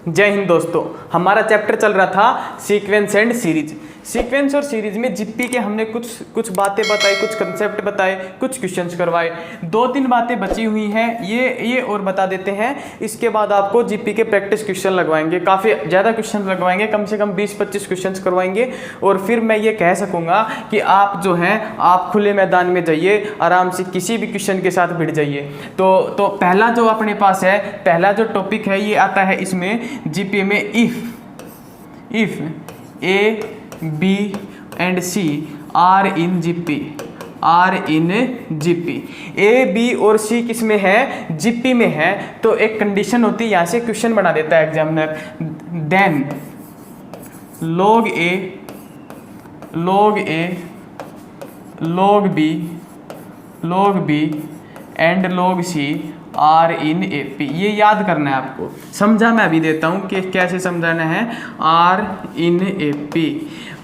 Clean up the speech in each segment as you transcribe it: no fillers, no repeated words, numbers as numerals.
जय हिंद दोस्तों। हमारा चैप्टर चल रहा था सीक्वेंस एंड सीरीज। सीक्वेंस और सीरीज में जीपी के हमने कुछ बातें बताई, कुछ कंसेप्ट बताए, कुछ क्वेश्चंस करवाए। 2-3 बातें बची हुई हैं, ये और बता देते हैं। इसके बाद आपको जीपी के प्रैक्टिस क्वेश्चन लगवाएंगे, काफ़ी ज़्यादा क्वेश्चन लगवाएंगे, कम से कम 20-25 क्वेश्चन करवाएंगे। और फिर मैं ये कह सकूँगा कि आप जो हैं आप खुले मैदान में जाइए, आराम से किसी भी क्वेश्चन के साथ भिड़ जाइए। तो पहला जो अपने पास है, पहला जो टॉपिक है ये आता है इसमें जीपी में, if A B and C are in GP, A B और सी किस में है? जीपी में है। तो एक कंडीशन होती है, यहाँ से क्वेश्चन बना देता है examiner, then log A log B and log C are in AP। ये याद करना है आपको, समझा मैं अभी देता हूँ कि कैसे समझाना है। आर इन AP,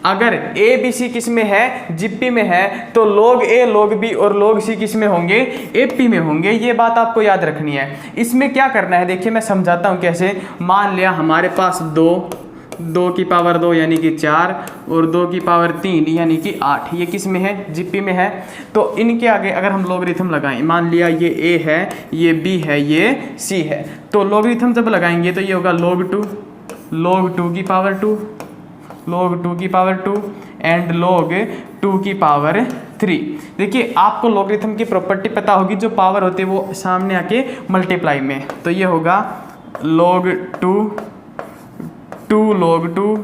अगर ए बी सी किस में है? जीपी में है, तो log A log B और log C किस में होंगे? AP में होंगे। ये बात आपको याद रखनी है। इसमें क्या करना है देखिए मैं समझाता हूँ कैसे। मान लिया हमारे पास 2 की पावर 2 यानी कि 4 और 2 की पावर 3 यानी कि 8, ये किस में है? जीपी में है। तो इनके आगे अगर हम लॉगरिथम लगाएं, मान लिया ये a है, ये b है, ये c है, तो लॉगरिथम जब लगाएंगे तो ये होगा log 2 की पावर 2 एंड log 2 की पावर 3। देखिए आपको लॉगरिथम की प्रॉपर्टी पता होगी, जो पावर होती है वो सामने आके मल्टीप्लाई में, तो ये होगा log 2 log 2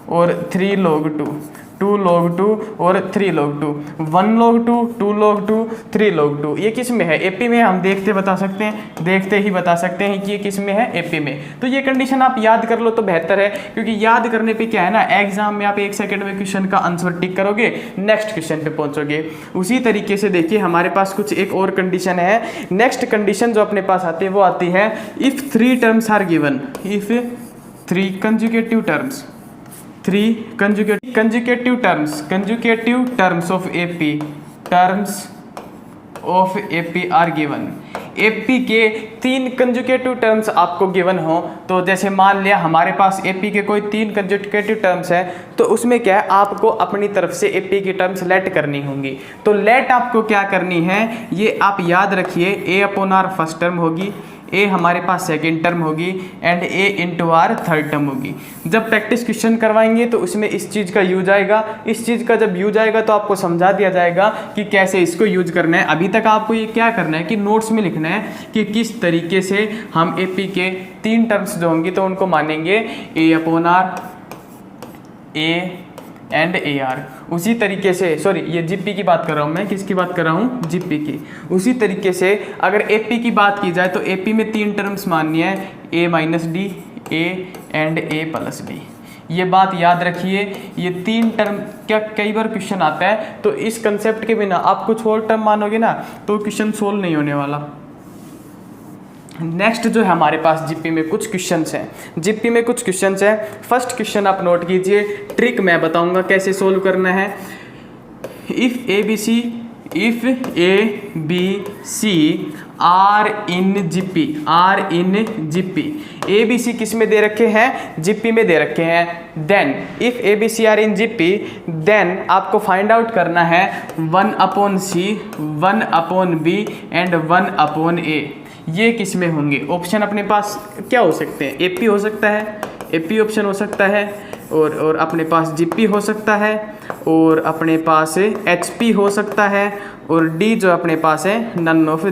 और 3 log 2, 2 log 2 और 3 log 2, 1 log 2, 2 log 2, 3 log 2। ये किस में है? एपी में। हम देखते ही बता सकते हैं कि ये किस में है? एपी में। तो ये कंडीशन आप याद कर लो तो बेहतर है, क्योंकि याद करने पे क्या है ना, एग्जाम में आप 1 सेकंड में क्वेश्चन का आंसर टिक करोगे, नेक्स्ट क्वेश्चन पे पहुंचोगे। उसी तरीके से देखिए हमारे पास कुछ एक और कंडीशन है। नेक्स्ट कंडीशन जो अपने पास आती है वो आती है, if 3 terms are given, if 3 conjugative terms, 3 consecutive terms of AP are given। AP के 3 कंजुगेटिव टर्म्स आपको गिवन हो, तो जैसे मान लिया हमारे पास AP के कोई 3 कंजुगेटिव टर्म्स है, तो उसमें क्या है, आपको अपनी तरफ से AP की टर्म्स लेट करनी होंगी। तो लेट आपको क्या करनी है, ये आप याद रखिए, A/R फर्स्ट टर्म होगी, ए हमारे पास सेकेंड टर्म होगी and A into R third term होगी। जब प्रैक्टिस क्वेश्चन करवाएंगे तो उसमें इस चीज़ का यूज आएगा। इस चीज़ का जब यूज आएगा तो आपको समझा दिया जाएगा कि कैसे इसको यूज करना है। अभी तक आपको ये क्या करना है कि नोट्स में लिखना है कि किस तरीके से हम एपी के 3 टर्म्स जो होंगी तो उनको मानेंगे A/R, ए एंड AR। उसी तरीके से, सॉरी ये जीपी की बात कर रहा हूँ मैं, किसकी बात कर रहा हूँ? जीपी की। उसी तरीके से अगर एपी की बात की जाए तो एपी में 3 टर्म्स माननी है, A-D, A एंड A+D। ये बात याद रखिए, ये 3 टर्म क्या कई बार क्वेश्चन आता है, तो इस कंसेप्ट के बिना आप कुछ और टर्म मानोगे ना तो क्वेश्चन सोल्व नहीं होने वाला। नेक्स्ट जो है हमारे पास जीपी में कुछ क्वेश्चंस हैं। फर्स्ट क्वेश्चन आप नोट कीजिए, ट्रिक मैं बताऊंगा कैसे सोल्व करना है। If A B C are in GP, A B C किस में दे रखे हैं? जीपी में दे रखे हैं। Then if A B C are in GP, then आपको फाइंड आउट करना है 1/C, 1/B एंड 1/A। ये किस में होंगे? ऑप्शन अपने पास क्या हो सकते हैं? एपी हो सकता है, एपी ऑप्शन हो सकता है, और अपने पास जीपी हो सकता है, और अपने पास एचपी हो सकता है, और डी जो अपने पास है नन ऑफ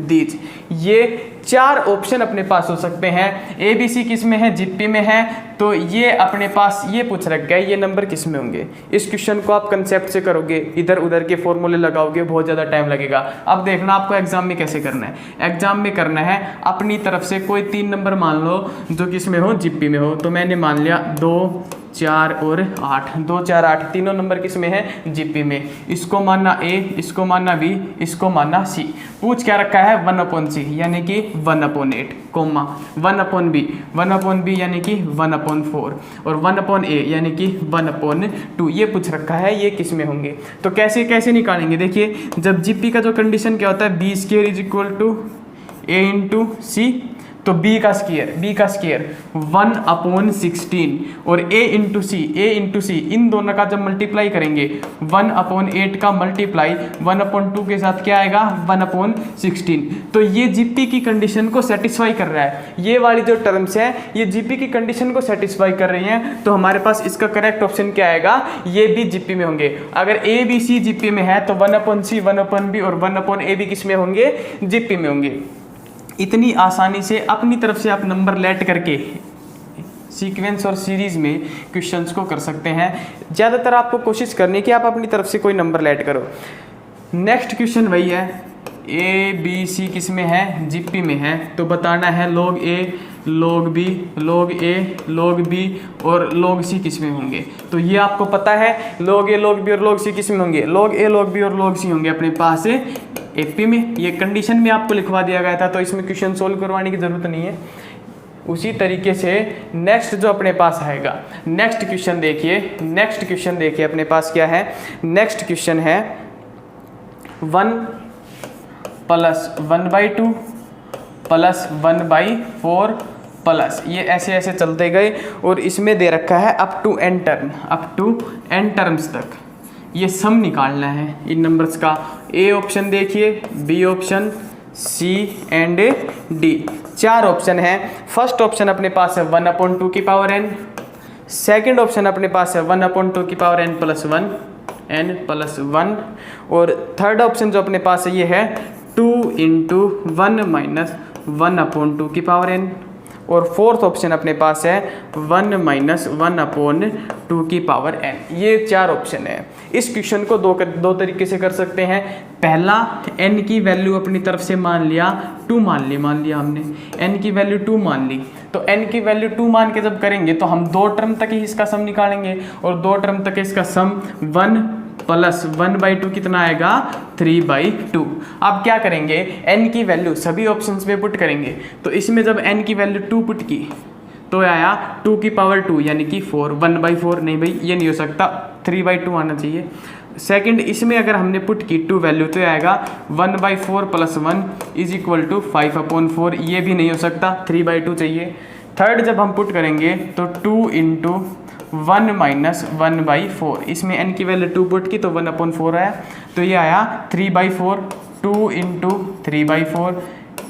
दीज। ये 4 ऑप्शन अपने पास हो सकते हैं। ए बी सी किस में है? जीपी में है। तो ये अपने पास ये पूछ रखा है, ये नंबर किस में होंगे? इस क्वेश्चन को आप कंसेप्ट से करोगे, इधर उधर के फॉर्मूले लगाओगे, बहुत ज़्यादा टाइम लगेगा। अब देखना आपको एग्जाम में कैसे करना है। एग्जाम में करना है अपनी तरफ से कोई 3 नंबर मान लो जो किस में हो? जीपी में हो। तो मैंने मान लिया 2, 4 और 8, 2, 4, 8 तीनों नंबर किस में है? जीपी में। इसको मानना A, इसको मानना B, इसको मानना C। पूछ क्या रखा है? 1/C यानी कि 1/8, कोमा 1/B, 1/B यानी कि 1/4 और 1/A यानी कि 1/2। ये पूछ रखा है, ये किस में होंगे? तो कैसे निकालेंगे? देखिए जब जीपी का जो कंडीशन क्या होता है, B² = a इंटू सी, तो b का स्क्वायर 1/16 और a इंटू सी इन दोनों का जब मल्टीप्लाई करेंगे 1/8 का मल्टीप्लाई 1/2 के साथ क्या आएगा 1/16। तो ये जीपी की कंडीशन को सेटिस्फाई कर रहा है। ये वाली जो टर्म्स है ये जीपी की कंडीशन को सेटिस्फाई कर रही हैं, तो हमारे पास इसका करेक्ट ऑप्शन क्या आएगा, ये भी जीपी में होंगे। अगर ए बी सी जीपी में है तो 1/c 1/b और 1/ab किस में होंगे, जीपी में होंगे। इतनी आसानी से अपनी तरफ से आप नंबर लेट करके सीक्वेंस और सीरीज में क्वेश्चंस को कर सकते हैं। ज़्यादातर आपको कोशिश करनी है कि आप अपनी तरफ से कोई नंबर लेट करो। नेक्स्ट क्वेश्चन वही है, ए बी सी किस में है, जीपी में है, तो बताना है log a log b log a log b और log c किस में होंगे। तो ये आपको पता है log a log b और log c किस में होंगे, log a log b और log c होंगे अपने पास एपी में। ये कंडीशन में आपको लिखवा दिया गया था, तो इसमें क्वेश्चन सोल्व करवाने की ज़रूरत नहीं है। उसी तरीके से नेक्स्ट जो अपने पास आएगा, नेक्स्ट क्वेश्चन देखिए अपने पास क्या है। नेक्स्ट क्वेश्चन है 1 + 1/2 + 1/4 प्लस, ये ऐसे ऐसे चलते गए और इसमें दे रखा है अप टू n टर्म्स तक ये सम निकालना है इन नंबर्स का। ए ऑप्शन देखिए, B option, C and D, 4 option है। फर्स्ट ऑप्शन अपने पास है 1/2 की पावर n, सेकंड ऑप्शन अपने पास है 1/2 की पावर n + 1 और थर्ड ऑप्शन जो अपने पास है ये है 2 × 1 - 1/2 की पावर n और फोर्थ ऑप्शन अपने पास है 1 - 1/2 की पावर n। ये 4 ऑप्शन है। इस क्वेश्चन को दो तरीके से कर सकते हैं। पहला, n की वैल्यू अपनी तरफ से मान लिया 2 मान लिया हमने n की वैल्यू 2 मान ली, तो n की वैल्यू 2 मान के जब करेंगे तो हम 2 टर्म तक ही इसका सम निकालेंगे और 2 टर्म तक इसका सम 1 + 1/2 कितना आएगा 3/2। अब क्या करेंगे, n की वैल्यू सभी ऑप्शंस में पुट करेंगे, तो इसमें जब n की वैल्यू 2 पुट की तो आया 2 की पावर 2 यानी कि 4, 1/4 नहीं भाई ये नहीं हो सकता, 3/2 आना चाहिए। सेकंड, इसमें अगर हमने पुट की 2 वैल्यू तो आएगा 1/4 + 1 = 5/4, ये भी नहीं हो सकता, 3/2 चाहिए। थर्ड, जब हम पुट करेंगे तो 2 × 1 - 1/4, इसमें n की वैल्यू 2 पुट की तो 1/4 आया, तो ये आया 3/4, 2 × 3/4,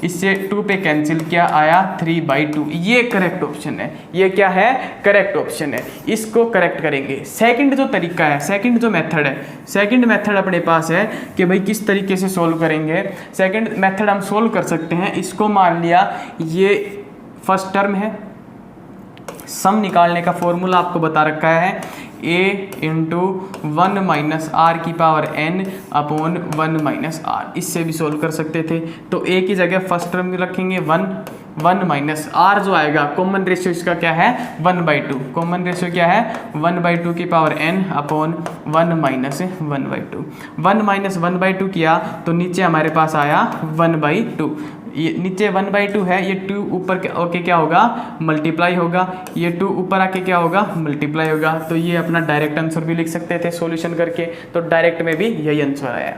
इससे 2 पे कैंसिल किया आया 3/2। ये करेक्ट ऑप्शन है, ये क्या है करेक्ट ऑप्शन है, इसको करेक्ट करेंगे। सेकंड जो तरीका है, सेकंड जो मेथड है, सेकंड मेथड अपने पास है कि भाई किस तरीके से सोल्व करेंगे। सेकंड मेथड हम सोल्व कर सकते हैं, इसको मान लिया ये फर्स्ट टर्म है, सम निकालने का फॉर्मूला आपको बता रखा है a × 1 - r की पावर n / 1 - r, इससे भी सोल्व कर सकते थे। तो a की जगह फर्स्ट टर्म रखेंगे 1 - r जो आएगा कॉमन रेशियो इसका क्या है 1/2, कॉमन रेशियो क्या है 1/2 की पावर n / 1 - 1/2। 1 - 1/2 किया तो नीचे हमारे पास आया 1/2, ये नीचे 1/2 है, ये 2 ऊपर आके क्या होगा मल्टीप्लाई होगा, ये 2 ऊपर आके क्या होगा मल्टीप्लाई होगा। तो ये अपना डायरेक्ट आंसर भी लिख सकते थे सॉल्यूशन करके, तो डायरेक्ट में भी यही आंसर आया।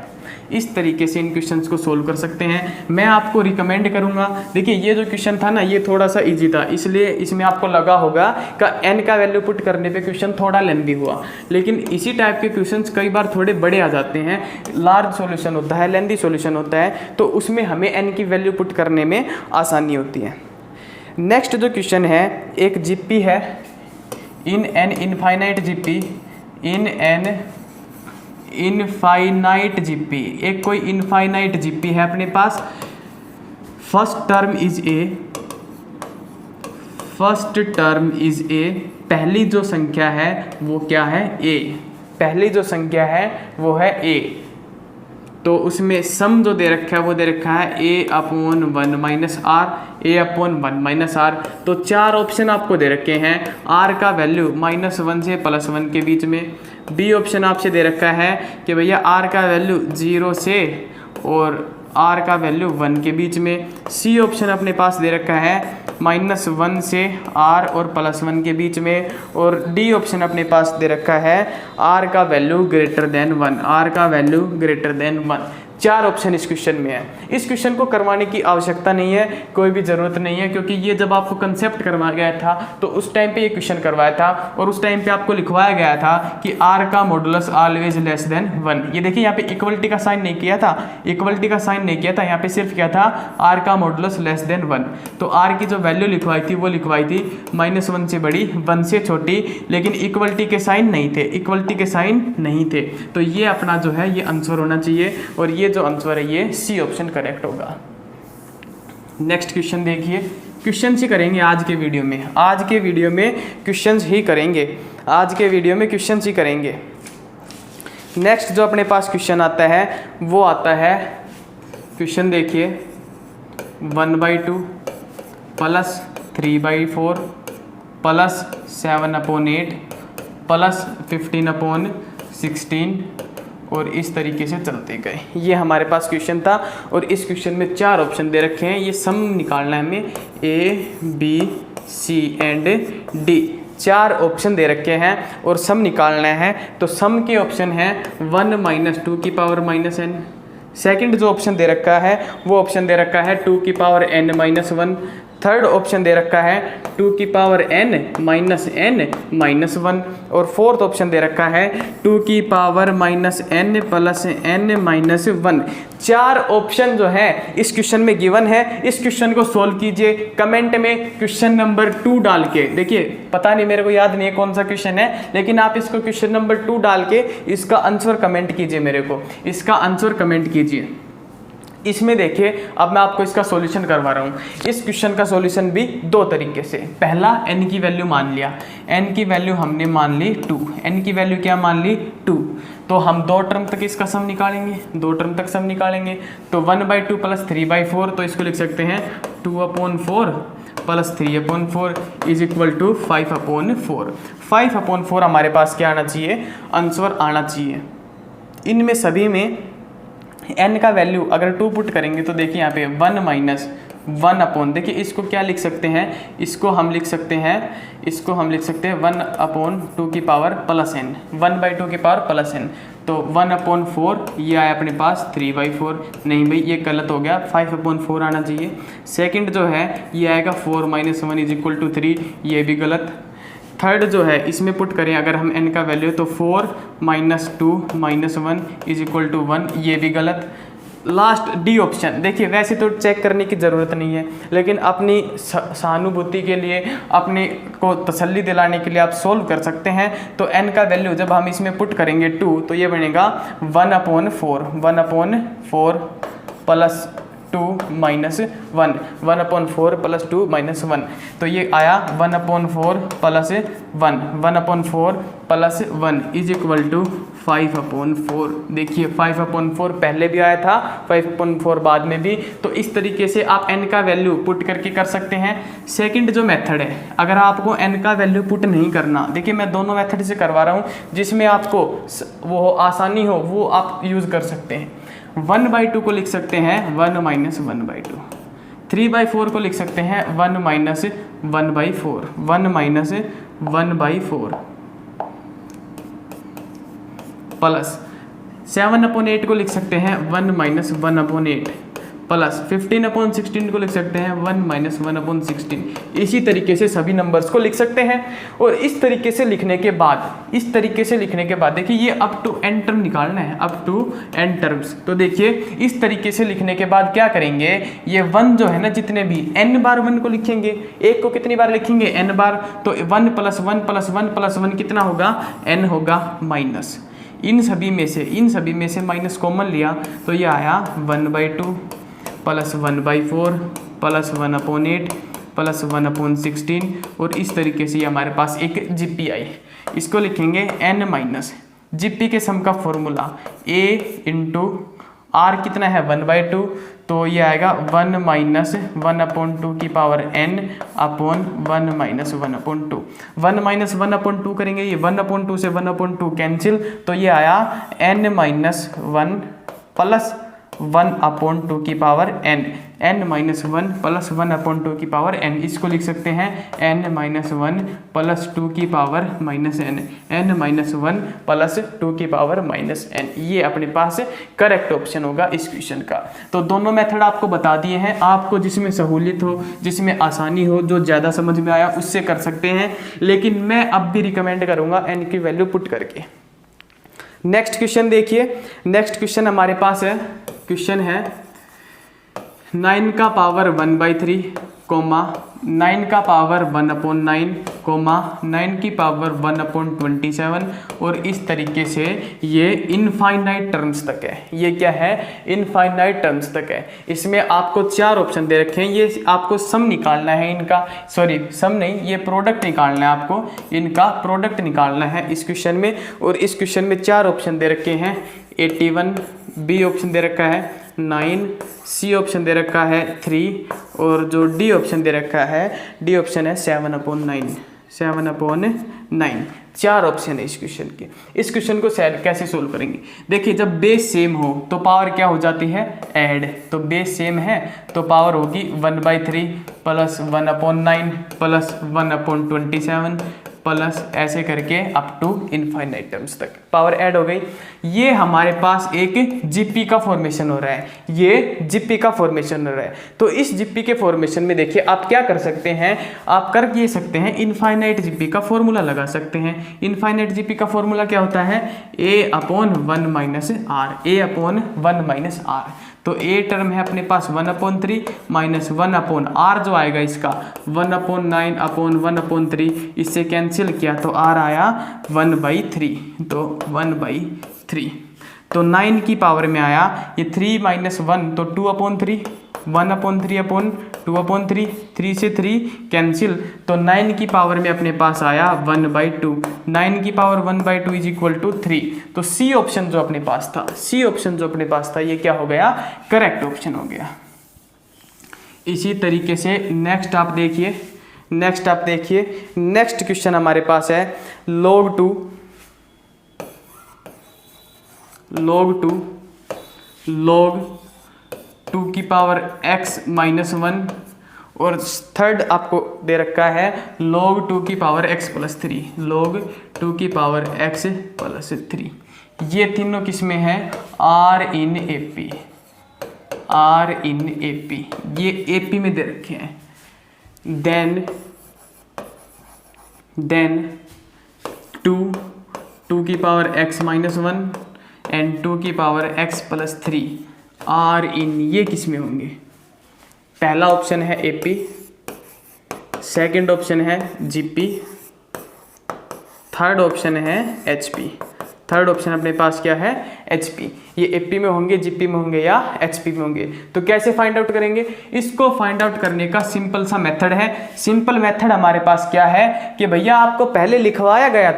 इस तरीके से इन क्वेश्चंस को सोल्व कर सकते हैं। मैं आपको रिकमेंड करूंगा, देखिए ये जो क्वेश्चन था ना ये थोड़ा सा इजी था, इसलिए इसमें आपको लगा होगा कि n का वैल्यू पुट करने पे क्वेश्चन थोड़ा लेंथी हुआ, लेकिन इसी टाइप के क्वेश्चंस कई बार थोड़े बड़े आ जाते हैं, लार्ज सॉल्यूशन होता है, लेंथी सॉल्यूशन होता है, तो उसमें हमें n की वैल्यू पुट करने में आसानी होती है। नेक्स्ट जो क्वेश्चन है, एक जीपी है in an infinite GP, in an infinite GP, एक कोई इनफाइनाइट जीपी है अपने पास। फर्स्ट टर्म इज ए, पहली जो संख्या है वो क्या है a, पहली जो संख्या है वो है a, तो उसमें सम जो दे रखा है वो दे रखा है a/1 - r, a/1 - r। तो 4 ऑप्शन आपको दे रखे हैं, r का वैल्यू -1 से +1 के बीच में, बी ऑप्शन आपसे दे रखा है कि भैया r का वैल्यू 0 से और r का वैल्यू 1 के बीच में, सी ऑप्शन अपने पास दे रखा है -1 से r और +1 के बीच में, और डी ऑप्शन अपने पास दे रखा है r का वैल्यू >1, r का वैल्यू >1। 4 ऑप्शन इस क्वेश्चन में है। इस क्वेश्चन को करवाने की आवश्यकता नहीं है, कोई भी ज़रूरत नहीं है, क्योंकि ये जब आपको कंसेप्ट करवाया गया था तो उस टाइम पे ये क्वेश्चन करवाया था और उस टाइम पे आपको लिखवाया गया था कि r का मॉडुलस ऑलवेज लेस देन 1। ये देखिए यहाँ पे इक्वलिटी का साइन नहीं किया था, इक्वलिटी का साइन नहीं किया था, यहाँ पे सिर्फ क्या था r का मॉडुलस लेस देन 1। तो r की जो वैल्यू लिखवाई थी वो लिखवाई थी -1 से बड़ी 1 से छोटी, लेकिन इक्वलिटी के साइन नहीं थे, इक्वलिटी के साइन नहीं थे। तो ये अपना जो है ये आंसर होना चाहिए और ये जो आंसर है ये सी ऑप्शन करेक्ट होगा। नेक्स्ट क्वेश्चन देखिए, क्वेश्चन ही करेंगे आज के वीडियो में, आज के वीडियो में क्वेश्चन ही करेंगे, आज के वीडियो में क्वेश्चन ही करेंगे। नेक्स्ट जो अपने पास क्वेश्चन आता है वो आता है, क्वेश्चन देखिए 1/2 प्लस 3/4 प्लस 7/8 प्लस 15/16 और इस तरीके से चलते गए। ये हमारे पास क्वेश्चन था और इस क्वेश्चन में 4 ऑप्शन दे रखे हैं, ये सम निकालना है हमें A, B, C and D। 4 option दे रखे हैं और सम निकालना है। तो सम के ऑप्शन हैं 1 - 2 की पावर -n। सेकंड जो ऑप्शन दे रखा है वो ऑप्शन दे रखा है 2 की पावर n - 1। थर्ड ऑप्शन दे रखा है 2 की पावर n - 1 और फोर्थ ऑप्शन दे रखा है 2 की power -n plus n - 1। 4 option जो है इस क्वेश्चन में गिवन है। इस क्वेश्चन को सोल्व कीजिए कमेंट में क्वेश्चन नंबर 2 डाल के। देखिए पता नहीं, मेरे को याद नहीं है कौन सा क्वेश्चन है, लेकिन आप इसको क्वेश्चन नंबर 2 डाल के इसका आंसर कमेंट कीजिए, मेरे को इसका आंसर कमेंट कीजिए। इसमें देखिए अब मैं आपको इसका सॉल्यूशन करवा रहा हूँ। इस क्वेश्चन का सॉल्यूशन भी 2 तरीके से। पहला, n की वैल्यू मान लिया, n की वैल्यू हमने मान ली 2, n की वैल्यू क्या मान ली 2। तो हम 2 टर्म तक इसका सम निकालेंगे, 2 टर्म तक सम निकालेंगे। तो 1/2 प्लस 3/4, तो इसको लिख सकते हैं 2/4 प्लस 3/4 इज इक्वल टू 5/4। 5/4 हमारे पास क्या आना चाहिए, आंसर आना चाहिए। इनमें सभी में n का वैल्यू अगर 2 पुट करेंगे तो देखिए यहाँ पे 1 - देखिए इसको क्या लिख सकते हैं, इसको हम लिख सकते हैं 1/2 की पावर प्लस n, 1/2 की पावर प्लस n। तो 1/4 ये आया अपने पास 3/4। नहीं भाई ये गलत हो गया, 5/4 आना चाहिए। सेकंड जो है ये आएगा 4 - 1 इज इक्वल टू 3, ये भी गलत। थर्ड जो है इसमें पुट करें अगर हम n का वैल्यू तो 4 - 2 - 1 इज इक्वल टू 1, ये भी गलत। लास्ट डी ऑप्शन, देखिए वैसे तो चेक करने की ज़रूरत नहीं है, लेकिन अपनी सहानुभूति के लिए, अपने को तसल्ली दिलाने के लिए आप सोल्व कर सकते हैं। तो n का वैल्यू जब हम इसमें पुट करेंगे 2 तो ये बनेगा 1/4 प्लस 2 - 1, 1/4 प्लस 2 - 1। तो ये आया 1/4 plus 1, 1/4 plus 1 is equal to 5/4। देखिए 5/4 पहले भी आया था, 5/4 बाद में भी। तो इस तरीके से आप n का वैल्यू पुट करके कर सकते हैं। सेकंड जो मेथड है, अगर आपको n का वैल्यू पुट नहीं करना, देखिए मैं दोनों मेथड से करवा रहा हूँ, जिसमें आपको वो आसानी हो वो आप यूज़ कर सकते हैं। 1/2 को लिख सकते हैं 1 - 1/2, 3/4 को लिख सकते हैं 1 - 1/4, 1 - 1/4 प्लस 7/8 को लिख सकते हैं 1 - 1/8 प्लस 15/16 को लिख सकते हैं 1 - 1/16। इसी तरीके से सभी नंबर्स को लिख सकते हैं। और इस तरीके से लिखने के बाद, देखिए ये अप टू n टर्म निकालना है, अप टू n टर्म्स। तो देखिए इस तरीके से लिखने के बाद क्या करेंगे, ये 1 जो है ना, जितने भी n बार 1 को लिखेंगे, एक को कितनी बार लिखेंगे n बार, तो 1 + 1 + 1 + 1 कितना होगा, n होगा माइनस। इन सभी में से माइनस कॉमन लिया तो ये आया 1/2 प्लस 1/4 प्लस 1/8 प्लस 1/16 और इस तरीके से ये हमारे पास एक जीपी आई। इसको लिखेंगे n माइनस जीपी के सम का फॉर्मूला a इंटू r कितना है 1/2, तो ये आएगा 1 - 1/2 की पावर n अपॉन 1 - 1/2। 1 - 1/2 करेंगे, ये 1/2 से 1/2 कैंसिल, तो ये आया n - 1 प्लस 1/2 की पावर n, n-1 प्लस 1/2 की पावर n, इसको लिख सकते हैं n-1 प्लस 2 की पावर -n, n-1 प्लस 2 की पावर -n। ये अपने पास करेक्ट ऑप्शन होगा इस क्वेश्चन का। तो दोनों मेथड आपको बता दिए हैं, आपको जिसमें सहूलियत हो, जिसमें आसानी हो, जो ज़्यादा समझ में आया उससे कर सकते हैं, लेकिन मैं अब भी रिकमेंड करूँगा n की वैल्यू पुट करके। नेक्स्ट क्वेश्चन देखिए, नेक्स्ट क्वेश्चन हमारे पास है, क्वेश्चन है 9 का पावर 1/3, 9 का पावर 1/9, 9 की पावर 1/27 और इस तरीके से ये इनफाइनाइट टर्म्स तक है। ये क्या है? इनफाइनाइट टर्म्स तक है। इसमें आपको 4 ऑप्शन दे रखे हैं, ये आपको सम निकालना है इनका, सॉरी सम नहीं, ये प्रोडक्ट निकालना है, आपको इनका प्रोडक्ट निकालना है इस क्वेश्चन में। और इस क्वेश्चन में 4 ऑप्शन दे रखे हैं, 81, बी ऑप्शन दे रखा है 9, सी ऑप्शन दे रखा है 3 और जो डी ऑप्शन दे रखा है, डी ऑप्शन है 7/9, 7/9। 4 ऑप्शन है इस क्वेश्चन के। इस क्वेश्चन को कैसे सोल्व करेंगे? देखिए, जब बेस सेम हो तो पावर क्या हो जाती है? ऐड। तो बेस सेम है तो पावर होगी 1/3 प्लस 1/9 प्लस 1/27 प्लस ऐसे करके अप टू इनफाइनाइट टर्म्स तक पावर ऐड हो गई। ये हमारे पास एक जीपी का फॉर्मेशन हो रहा है, ये जीपी का फॉर्मेशन हो रहा है। तो इस जीपी के फॉर्मेशन में देखिए आप क्या कर सकते हैं, आप कर ये सकते हैं इनफाइनाइट जीपी का फॉर्मूला लगा सकते हैं। इनफाइनाइट जीपी का फॉर्मूला क्या होता है? a/1 - r, a/1 - r। तो ए टर्म है अपने पास 1/3 माइनस 1/r जो आएगा इसका 1/9/1/3, इससे कैंसिल किया तो r आया 1/3, तो 1/3। तो 9 की पावर में आया ये 3 - 1 तो 2/3, 1/3/2/3, 3 से 3 कैंसिल, तो 9 की पावर में अपने पास आया 1/2, 9 की पावर 1/2 इज इक्वल टू 3। तो सी ऑप्शन जो अपने पास था, सी ऑप्शन जो अपने पास था, ये क्या हो गया? करेक्ट ऑप्शन हो गया। इसी तरीके से नेक्स्ट आप देखिए, नेक्स्ट क्वेश्चन हमारे पास है log 2 की पावर x - 1 और थर्ड आपको दे रखा है log 2 की पावर x + 3, log 2 की पावर x + 3। ये तीनों किसमें है? R in AP, ये AP में दे रखे हैं। देन 2 की पावर x - 1 एंड 2 की पावर x + 3 R in, ये किस में होंगे? पहला ऑप्शन है AP, सेकंड ऑप्शन है GP, थर्ड ऑप्शन है HP। थर्ड ऑप्शन अपने पास क्या है? HP। ये AP में होंगे, GP में होंगे या HP में होंगे। तो कैसे फाइंड आउट करेंगे? इसको फाइंड आउट करने का सिंपल सा मेथड है। सिंपल मेथड हमारे पास क्या है कि भैया आपको पहले लिखवाया गया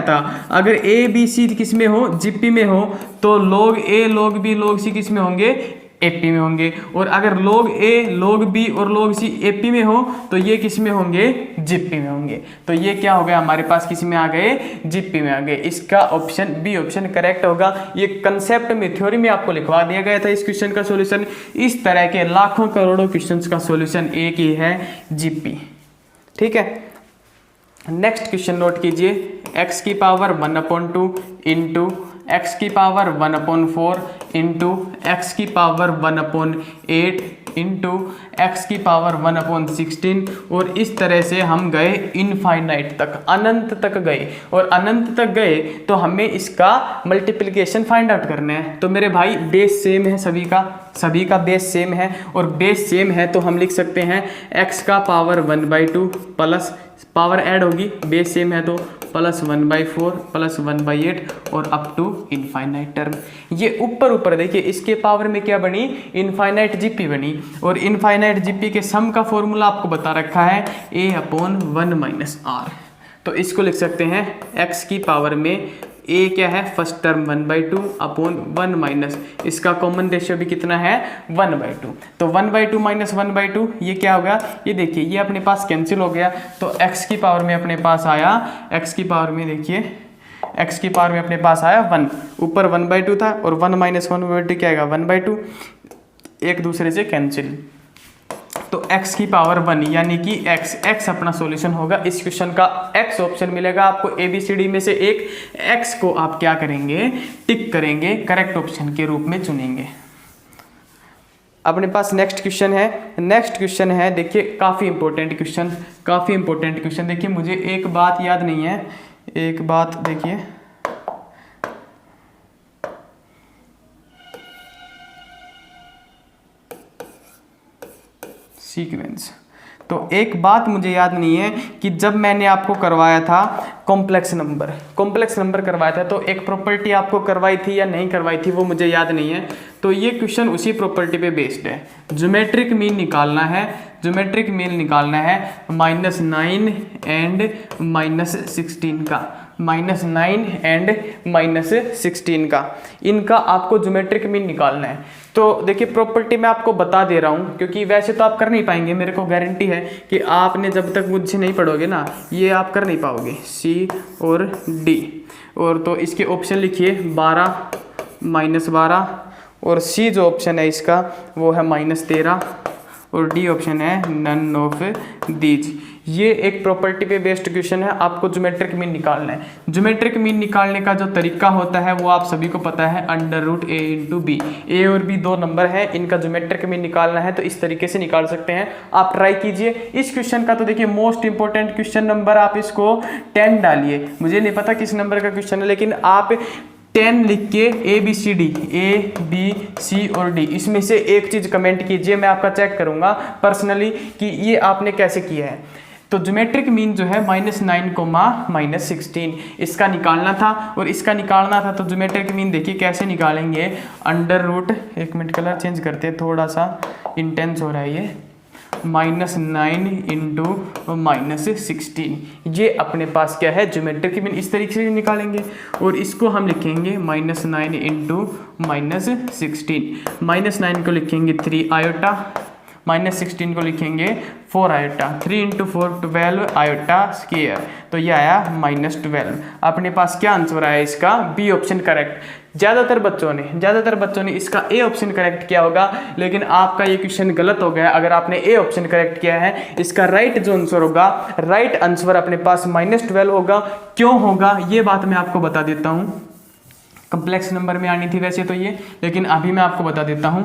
था, अगर A B C किस में हो? GP में हो, तो log A log B log C किस में होंगे? AP में होंगे। और अगर log A log B और log C AP में हो तो ये किस में होंगे? GP में होंगे। तो ये क्या हो गया हमारे पास? किस में आ गए? GP में आ गए। इसका ऑप्शन बी ऑप्शन करेक्ट होगा। ये कंसेप्ट में, थ्योरी में आपको लिखवा दिया गया था इस क्वेश्चन का सॉल्यूशन। इस तरह के लाखों करोड़ों क्वेश्चंस का सॉल्यूशन एक ही है, GP। ठीक है, नेक्स्ट क्वेश्चन नोट कीजिए, x की पावर 1/2 इंटू x की पावर 1/4 इंटू x की पावर 1/8 इंटू x की पावर 1/16 और इस तरह से हम गए इनफाइनाइट तक, अनंत तक गए। और अनंत तक गए तो हमें इसका मल्टीप्लिकेशन फाइंड आउट करना है। तो मेरे भाई बेस सेम है, सभी का बेस सेम है, और बेस सेम है तो हम लिख सकते हैं x का पावर 1/2 प्लस पावर ऐड होगी, बेस सेम है तो प्लस 1/4 प्लस 1/8 और अप टू इनफाइनाइट टर्म। ये ऊपर देखिए इसके पावर में क्या बनी? इनफाइनाइट जीपी बनी। और इनफाइनाइट जीपी के सम का फॉर्मूला आपको बता रखा है a/1 - r। तो इसको लिख सकते हैं x की पावर में a क्या है? फर्स्ट टर्म 1/2 अपॉन 1 माइनस, इसका कॉमन रेशियो भी कितना है? 1/2। तो 1/2 माइनस 1/2 ये क्या होगा? ये देखिए ये अपने पास कैंसिल हो गया। तो x की पावर में अपने पास आया, x की पावर में देखिए x की पावर में अपने पास आया 1, ऊपर 1/2 था और 1 - 1/2 क्या आएगा 1/2, एक दूसरे से कैंसिल। तो x की पावर 1 यानी कि x अपना सॉल्यूशन होगा इस क्वेश्चन का। x ऑप्शन मिलेगा आपको ABCD में से एक, x को आप क्या करेंगे, टिक करेंगे, करेक्ट ऑप्शन के रूप में चुनेंगे। अपने पास नेक्स्ट क्वेश्चन है, देखिए काफ़ी इंपॉर्टेंट क्वेश्चन, देखिए मुझे एक बात याद नहीं है, एक बात देखिए, सीक्वेंस। तो एक बात मुझे याद नहीं है कि जब मैंने आपको करवाया था कॉम्प्लेक्स नंबर करवाया था, तो एक प्रॉपर्टी आपको करवाई थी या नहीं करवाई थी वो मुझे याद नहीं है। तो ये क्वेश्चन उसी प्रॉपर्टी पे बेस्ड है। ज्योमेट्रिक मीन निकालना है -9 एंड -16 का, -9 एंड -16 का, इनका आपको ज्योमेट्रिक मीन निकालना है। तो देखिए प्रॉपर्टी मैं आपको बता दे रहा हूँ, क्योंकि वैसे तो आप कर नहीं पाएंगे, मेरे को गारंटी है कि आपने जब तक मुझसे नहीं पढ़ोगे ना ये आप कर नहीं पाओगे, C और D। और तो इसके ऑप्शन लिखिए 12, -12, और C जो ऑप्शन है इसका वो है -13, और D ऑप्शन है नन ऑफ दीज। ये एक प्रॉपर्टी पे बेस्ड क्वेश्चन है, आपको ज्योमेट्रिक मीन निकालना है। ज्योमेट्रिक मीन निकालने का जो तरीका होता है वो आप सभी को पता है, √a × b। a और b दो नंबर है, इनका ज्योमेट्रिक मीन निकालना है, तो इस तरीके से निकाल सकते हैं। आप ट्राई कीजिए इस क्वेश्चन का। तो देखिए मोस्ट इंपॉर्टेंट क्वेश्चन नंबर आप इसको 10 डालिए, मुझे नहीं पता किस नंबर का क्वेश्चन है, लेकिन आप 10 लिख के ABCD A B C और D इसमें से एक चीज़ कमेंट कीजिए, मैं आपका चेक करूंगा पर्सनली कि ये आपने कैसे किया है। तो ज्योमेट्रिक मीन जो है -9, -16 इसका निकालना था, और इसका निकालना था तो ज्योमेट्रिक मीन देखिए कैसे निकालेंगे, एक मिनट कलर चेंज करते हैं, थोड़ा सा इंटेंस हो रहा है ये, -9 × -16, ये अपने पास क्या है ज्योमेट्रिक मीन, इस तरीके से निकालेंगे। और इसको हम लिखेंगे -9 × -16, -9 को लिखेंगे 3 आयोटा, -16 को लिखेंगे 4 आयोटा, 3 × 4 12 आयोटा स्क्वायर, तो ये आया -12। अपने पास क्या आंसर आया इसका, बी ऑप्शन करेक्ट। ज़्यादातर बच्चों ने इसका ए ऑप्शन करेक्ट किया होगा, लेकिन आपका ये क्वेश्चन गलत हो गया अगर आपने ए ऑप्शन करेक्ट किया है। इसका राइट जो आंसर होगा, राइट आंसर अपने पास -12 होगा। क्यों होगा ये बात मैं आपको बता देता हूँ, कम्प्लेक्स नंबर में आनी थी वैसे तो ये, लेकिन अभी मैं आपको बता देता हूँ।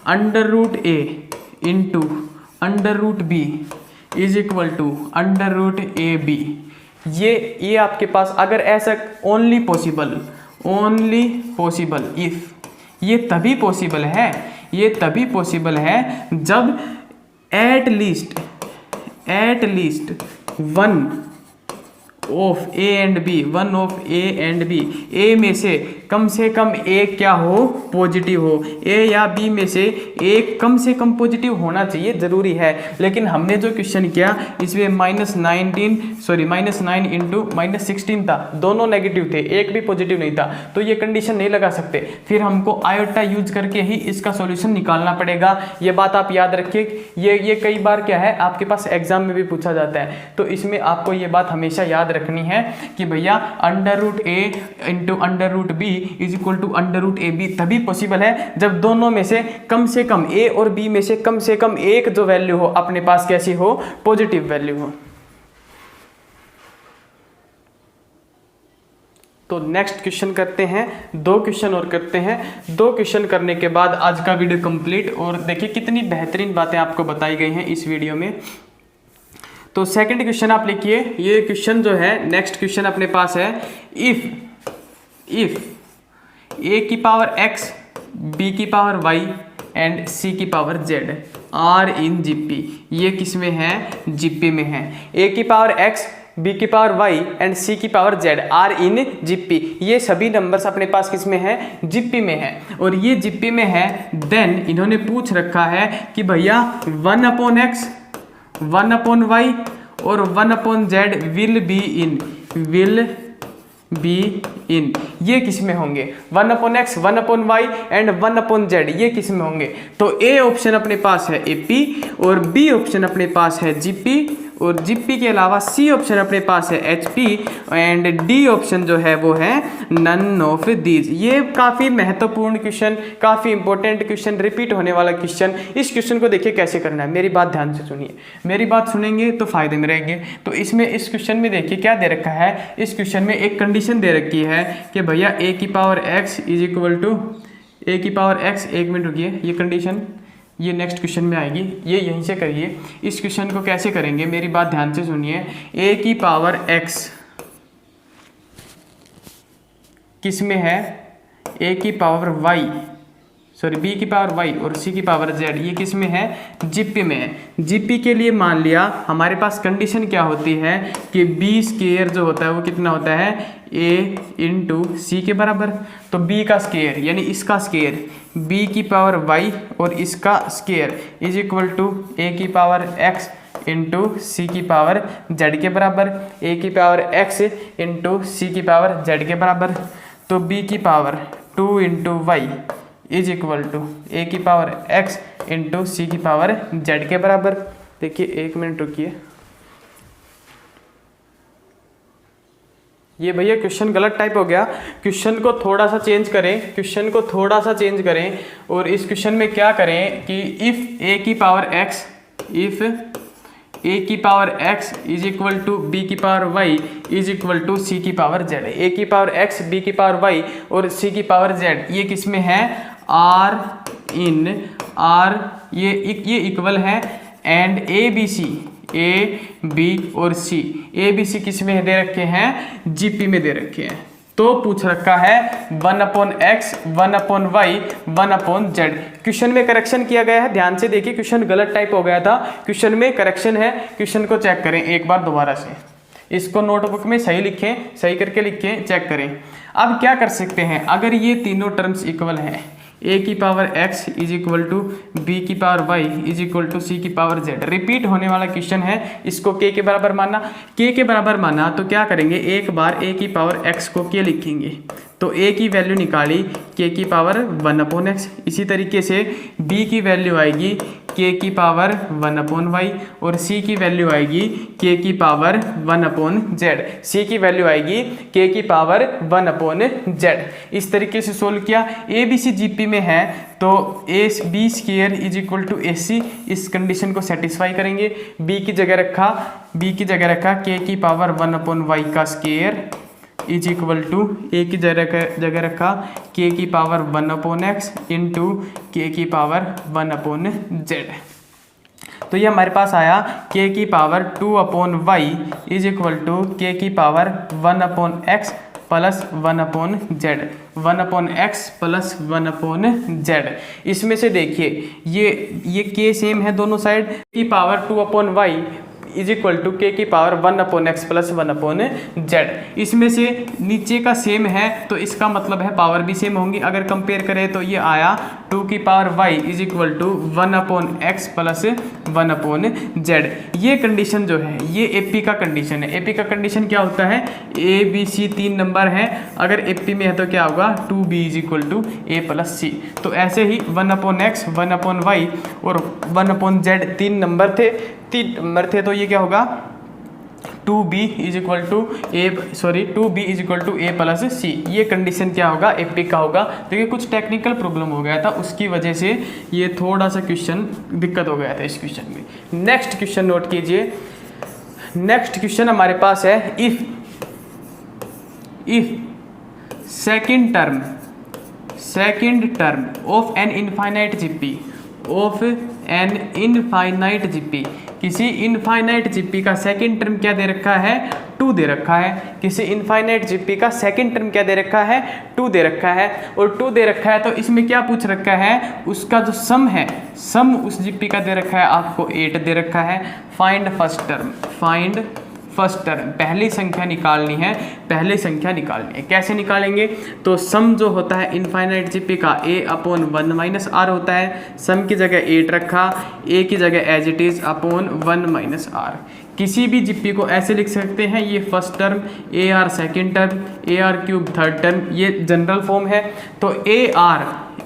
√a × √b is equal to √ab। ये आपके पास अगर ऐसा ओनली पॉसिबल इफ, ये तभी पॉसिबल है जब at least one of A and B, A में से कम एक क्या हो, पॉजिटिव हो। ए या बी में से एक कम से कम पॉजिटिव होना चाहिए, ज़रूरी है। लेकिन हमने जो क्वेश्चन किया इसमें -9 × -16 था, दोनों नेगेटिव थे, एक भी पॉजिटिव नहीं था, तो ये कंडीशन नहीं लगा सकते। फिर हमको आयोटा यूज करके ही इसका सॉल्यूशन निकालना पड़ेगा। ये बात आप याद रखिए, ये कई बार क्या है आपके पास एग्जाम में भी पूछा जाता है, तो इसमें आपको ये बात हमेशा याद रखनी है कि भैया √a × √b is equal to √ab तभी पॉसिबल है जब दोनों में से कम a और b में से कम एक जो वैल्यू हो अपने पास कैसी हो, पॉजिटिव वैल्यू हो। तो नेक्स्ट क्वेश्चन करते हैं, 2 क्वेश्चन और करते हैं। 2 क्वेश्चन करने के बाद आज का वीडियो कंप्लीट। और देखिए कितनी बेहतरीन बातें आपको बताई गई हैं इस वीडियो में। तो सेकंड क्वेश्चन आप लिखिए, ये क्वेश्चन जो है नेक्स्ट क्वेश्चन अपने पास है, इफ a की पावर x, b की पावर y एंड c की power z are in GP, ये किस में है, GP में है। a की पावर x, b की पावर y एंड c की power z are in GP, ये सभी नंबर्स अपने पास किस में है, GP में है। और ये GP में है, देन इन्होंने पूछ रखा है कि भैया 1/x 1/y और 1/z विल बी इन, ये किस में होंगे, 1/x 1/y एंड 1/z, ये किस में होंगे। तो ए ऑप्शन अपने पास है AP, और बी ऑप्शन अपने पास है GP, और जीपी के अलावा सी ऑप्शन अपने पास है एचपी एंड डी ऑप्शन जो है वो है नन ऑफ दीज। ये काफ़ी महत्वपूर्ण क्वेश्चन, काफ़ी इंपॉर्टेंट क्वेश्चन, रिपीट होने वाला क्वेश्चन। इस क्वेश्चन को देखिए कैसे करना है, मेरी बात ध्यान से सुनिए, मेरी बात सुनेंगे तो फायदे में रहेंगे। तो इसमें इस क्वेश्चन में देखिए क्या दे रखा है, इस क्वेश्चन में एक कंडीशन दे रखी है कि भैया ए की power X is equal to A की पावर एक्स, एक मिनट रुकिए, ये कंडीशन ये नेक्स्ट क्वेश्चन में आएगी, ये यहीं से करिए। इस क्वेश्चन को कैसे करेंगे, मेरी बात ध्यान से सुनिए। ए की पावर एक्स किस में है, ए की पावर वाई, सॉरी बी की पावर वाई और सी की पावर जेड, ये किस में है, जीपी में है। जीपी के लिए मान लिया हमारे पास कंडीशन क्या होती है कि बी स्क्वायर जो होता है वो कितना होता है, ए इंटू सी के बराबर। तो बी का स्क्वायर यानी इसका स्क्वायर बी की पावर वाई और इसका square is equal to A की पावर एक्स इंटू सी की पावर जेड के बराबर, ए की पावर एक्स इंटू सी की पावर जेड के बराबर। तो बी की power 2 into Y is equal to A की पावर एक्स इंटू सी की पावर जेड के बराबर। देखिए एक मिनट रुकिए, ये भैया क्वेश्चन गलत टाइप हो गया, क्वेश्चन को थोड़ा सा चेंज करें, क्वेश्चन को थोड़ा सा चेंज करें और इस क्वेश्चन में क्या करें कि इफ़ ए की पावर एक्स, इफ़ ए की power X is equal to B की power Y is equal to C की पावर जेड। ए की पावर एक्स, बी की पावर वाई और सी की पावर जेड ये किस में है, आर इन आर, ये इक्वल है and A B C, A B और सी, ए बी सी किस में दे रखे हैं, जीपी में दे रखे हैं। तो पूछ रखा है 1/x 1/y 1/z। क्वेश्चन में करेक्शन किया गया है, ध्यान से देखिए, क्वेश्चन गलत टाइप हो गया था, क्वेश्चन में करेक्शन है। क्वेश्चन को चेक करें एक बार दोबारा से, इसको नोटबुक में सही लिखें, सही करके लिखें, चेक करें। अब क्या कर सकते हैं, अगर ये तीनों टर्म्स इक्वल हैं, ए की power X is equal to B की power Y is equal to C की पावर जेड, रिपीट होने वाला क्वेश्चन है, इसको के के बराबर मानना। के के बराबर माना तो क्या करेंगे, एक बार ए की पावर एक्स को के लिखेंगे, तो ए की वैल्यू निकाली के की पावर 1/x। इसी तरीके से बी की वैल्यू आएगी के की पावर 1/y और सी की वैल्यू आएगी के की पावर 1/z, सी की वैल्यू आएगी के की पावर 1/z। इस तरीके से सोल्व किया। ए बी सी जीपी में है तो A B square is equal to A C, इस कंडीशन को सेटिस्फाई करेंगे। बी की जगह रखा के की पावर 1/y का square is equal to A की जगह रखा के की पावर 1/x इंटू के की पावर 1/z। तो ये हमारे पास आया के की power 2/y is equal to के की power 1/x plus 1/z, 1/x plus 1/z। इसमें से देखिए ये के सेम है दोनों साइड, की power 2/y is equal to के की पावर 1/x प्लस 1/z। इसमें से नीचे का सेम है तो इसका मतलब है पावर भी सेम होंगी। अगर कंपेयर करें तो ये आया 2 की power y is equal to 1/x plus 1/z। ये कंडीशन जो है ये एपी का कंडीशन है। एपी का कंडीशन क्या होता है, ए बी सी 3 नंबर है, अगर एपी में है तो क्या होगा 2b is equal to A plus C. तो ऐसे ही 1/x 1/y और 1/z 3 नंबर थे तो ये क्या होगा 2b is equal to A plus C. ये कंडीशन क्या होगा, एपी का होगा। देखिए कुछ टेक्निकल प्रॉब्लम हो गया था, उसकी वजह से ये थोड़ा सा क्वेश्चन दिक्कत हो गया था इस क्वेश्चन में। नेक्स्ट क्वेश्चन नोट कीजिए। नेक्स्ट क्वेश्चन हमारे पास है if second term of an infinite GP, किसी इनफाइनाइट जीपी का सेकंड टर्म क्या दे रखा है, 2 दे रखा है। किसी इनफाइनाइट जीपी का सेकंड टर्म क्या दे रखा है, 2 दे रखा है। और 2 दे रखा है तो इसमें क्या पूछ रखा है, उसका जो सम है, सम उस जीपी का दे रखा है आपको 8 दे रखा है। फाइंड फर्स्ट टर्म, पहली संख्या निकालनी है, कैसे निकालेंगे, तो सम जो होता है इनफाइनाइट जीपी का a/1 - r होता है। सम की जगह 8 रखा, a की जगह एज इट इज /1 - r। किसी भी जीपी को ऐसे लिख सकते हैं, ये first term, AR second term, AR³ third term, ये जनरल फॉर्म है। तो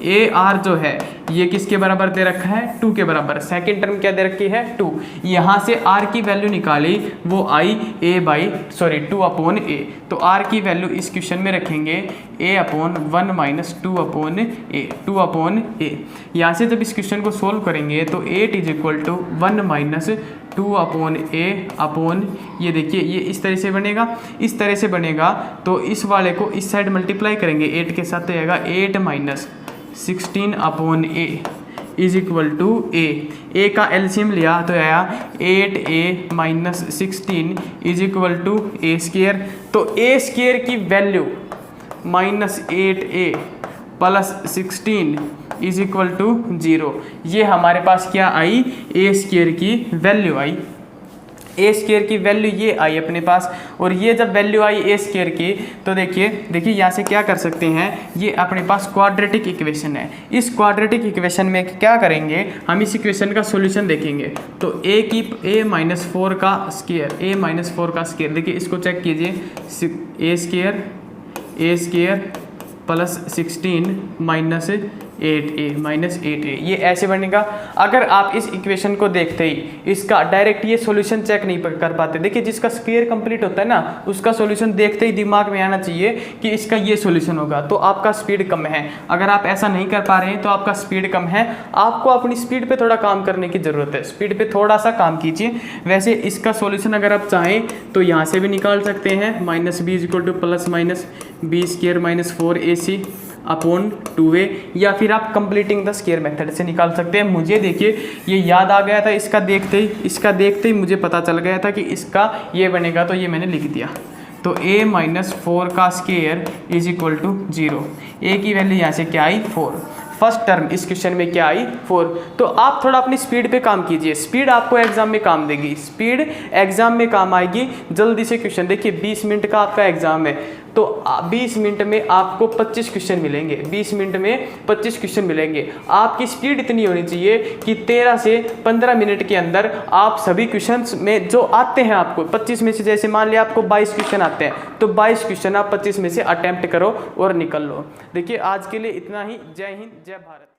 ए आर जो है ये किसके बराबर दे रखा है, 2 के बराबर। सेकंड टर्म क्या दे रखी है, 2। यहाँ से आर की वैल्यू निकाली, वो आई 2 अपॉन ए। तो आर की वैल्यू इस क्वेश्चन में रखेंगे a upon 1 minus 2 upon A, 2 upon A. यहाँ से जब इस क्वेश्चन को सोल्व करेंगे तो 8 is equal to 1 minus 2 upon A upon, ये देखिए ये इस तरह से बनेगा, इस तरह से बनेगा। तो इस वाले को इस साइड मल्टीप्लाई करेंगे 8 के साथ, तो आएगा 8 minus 16 upon A is equal to A का एलसीएम लिया तो आया 8a minus 16 is equal to A square. तो ए स्क्वेयर की value minus 8a plus 16 is equal to 0। ये हमारे पास क्या आई, ए स्क्वेयर की वैल्यू आई, ए स्क्वेयर की वैल्यू ये आई अपने पास। और ये जब वैल्यू आई ए स्क्वेयर की तो देखिए यहाँ से क्या कर सकते हैं, ये अपने पास क्वाड्रेटिक इक्वेशन है। इस क्वाड्रेटिक इक्वेशन में क्या करेंगे, हम इस इक्वेशन का सॉल्यूशन देखेंगे। तो a माइनस 4 का स्क्वायर, देखिए इसको चेक कीजिए, ए स्क्वायर प्लस 16 माइनस 8a ये ऐसे बनेगा। अगर आप इस इक्वेशन को देखते ही इसका डायरेक्ट ये सॉल्यूशन चेक नहीं कर पाते, देखिए जिसका स्क्वायर कंप्लीट होता है ना, उसका सॉल्यूशन देखते ही दिमाग में आना चाहिए कि इसका ये सॉल्यूशन होगा, तो आपका स्पीड कम है। अगर आप ऐसा नहीं कर पा रहे हैं तो आपका स्पीड कम है, आपको अपनी स्पीड पे थोड़ा काम करने की ज़रूरत है, स्पीड पे थोड़ा सा काम कीजिए। वैसे इसका सॉल्यूशन अगर आप चाहें तो यहाँ से भी निकाल सकते हैं, minus B is equal to plus minus B square minus 4ac upon 2a, या फिर आप कंप्लीटिंग द स्क्वायर मेथड से निकाल सकते हैं। मुझे देखिए ये याद आ गया था, इसका देखते ही मुझे पता चल गया था कि इसका ये बनेगा, तो ये मैंने लिख दिया। तो a माइनस 4 का square is equal to 0। a की वैल्यू यहाँ से क्या आई, 4। फर्स्ट टर्म इस क्वेश्चन में क्या आई, 4। तो आप थोड़ा अपनी स्पीड पे काम कीजिए, स्पीड आपको एग्जाम में काम देगी, स्पीड एग्जाम में काम आएगी। जल्दी से क्वेश्चन देखिए, 20 मिनट का आपका एग्जाम है, तो 20 मिनट में आपको 25 क्वेश्चन मिलेंगे, 20 मिनट में 25 क्वेश्चन मिलेंगे। आपकी स्पीड इतनी होनी चाहिए कि 13 से 15 मिनट के अंदर आप सभी क्वेश्चंस में जो आते हैं आपको 25 में से, जैसे मान लिया आपको 22 क्वेश्चन आते हैं, तो 22 क्वेश्चन आप 25 में से अटेम्प्ट करो और निकल लो। देखिए आज के लिए इतना ही। जय हिंद, जय भारत।